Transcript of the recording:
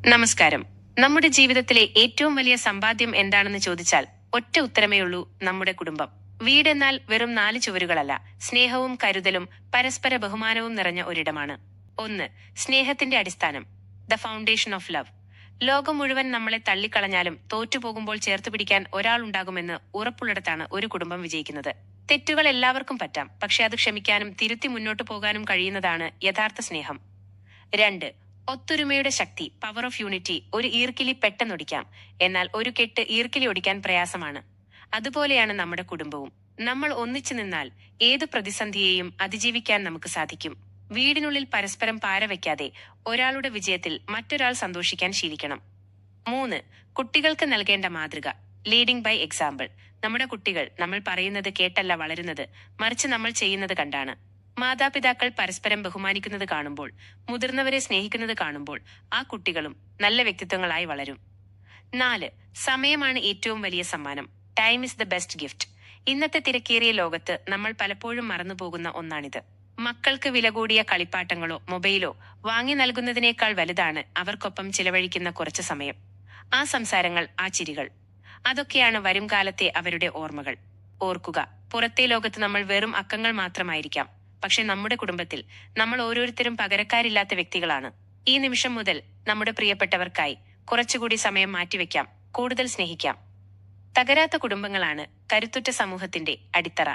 നമസ്കാരം. നമ്മുടെ ജീവിതത്തിലെ ഏറ്റവും വലിയ സമ്പാദ്യം എന്താണെന്ന് ചോദിച്ചാൽ ഒറ്റ ഉത്തരമേയുള്ളൂ: നമ്മുടെ കുടുംബം. വീടെന്നാൽ വെറും 4 ചുവരുകളല്ല, സ്നേഹവും കരുതലും പരസ്പര ബഹുമാനവും നിറഞ്ഞ ഒരിടമാണ്. 1. സ്നേഹത്തിന്റെ അടിസ്ഥാനം, ദ ഫൗണ്ടേഷൻ ഓഫ് ലവ്. ലോകം മുഴുവൻ നമ്മളെ തള്ളിക്കളഞ്ഞാലും തോറ്റുപോകുമ്പോൾ ചേർത്തുപിടിക്കാൻ ഒരാളുണ്ടാകുമെന്ന് ഉറപ്പുള്ളിടത്താണ് ഒരു കുടുംബം വിജയിക്കുന്നത്. തെറ്റുകൾ എല്ലാവർക്കും പറ്റാം, പക്ഷെ അത് ക്ഷമിക്കാനും തിരുത്തി മുന്നോട്ടു പോകാനും കഴിയുന്നതാണ് യഥാർത്ഥ സ്നേഹം. 2. ഒത്തൊരുമയുടെ ശക്തി, പവർ ഓഫ് യൂണിറ്റി. ഒരു ഈർക്കിലി പെട്ടെന്നൊടിക്കാം, എന്നാൽ ഒരു കെട്ട് ഈർക്കിലി ഒടിക്കാൻ പ്രയാസമാണ്. അതുപോലെയാണ് നമ്മുടെ കുടുംബവും. നമ്മൾ ഒന്നിച്ചു നിന്നാൽ ഏത് പ്രതിസന്ധിയെയും അതിജീവിക്കാൻ നമുക്ക് സാധിക്കും. വീടിനുള്ളിൽ പരസ്പരം പാരവയ്ക്കാതെ ഒരാളുടെ വിജയത്തിൽ മറ്റൊരാൾ സന്തോഷിക്കാൻ ശീലിക്കണം. 3. കുട്ടികൾക്ക് നൽകേണ്ട മാതൃക, ലീഡിംഗ് ബൈ എക്സാമ്പിൾ. നമ്മുടെ കുട്ടികൾ നമ്മൾ പറയുന്നത് കേട്ടല്ല വളരുന്നത്, മറിച്ച് നമ്മൾ ചെയ്യുന്നത് കണ്ടാണ്. മാതാപിതാക്കൾ പരസ്പരം ബഹുമാനിക്കുന്നത് കാണുമ്പോൾ, മുതിർന്നവരെ സ്നേഹിക്കുന്നത് കാണുമ്പോൾ ആ കുട്ടികളും നല്ല വ്യക്തിത്വങ്ങളായി വളരും. 4. സമയമാണ് ഏറ്റവും വലിയ സമ്മാനം, time is the best gift. ഇന്നത്തെ തിരക്കേറിയ ലോകത്ത് നമ്മൾ പലപ്പോഴും മറന്നുപോകുന്ന ഒന്നാണിത്. മക്കൾക്ക് വില കൂടിയ കളിപ്പാട്ടങ്ങളോ മൊബൈലോ വാങ്ങി നൽകുന്നതിനേക്കാൾ വലുതാണ് അവർക്കൊപ്പം ചിലവഴിക്കുന്ന കുറച്ച് സമയം. ആ സംസാരങ്ങൾ, ആ ചിരികൾ, അതൊക്കെയാണ് വരും കാലത്തെ അവരുടെ ഓർമ്മകൾ. ഓർക്കുക, പുറത്തെ ലോകത്ത് നമ്മൾ വെറും അക്കങ്ങൾ മാത്രമായിരിക്കാം, പക്ഷെ നമ്മുടെ കുടുംബത്തിൽ നമ്മൾ ഓരോരുത്തരും പകരക്കാരില്ലാത്ത വ്യക്തികളാണ്. ഈ നിമിഷം മുതൽ നമ്മുടെ പ്രിയപ്പെട്ടവർക്കായി കുറച്ചുകൂടി സമയം മാറ്റിവെക്കാം, കൂടുതൽ സ്നേഹിക്കാം. തകരാത്ത കുടുംബങ്ങളാണ് കരുത്തുറ്റ സമൂഹത്തിന്റെ അടിത്തറ.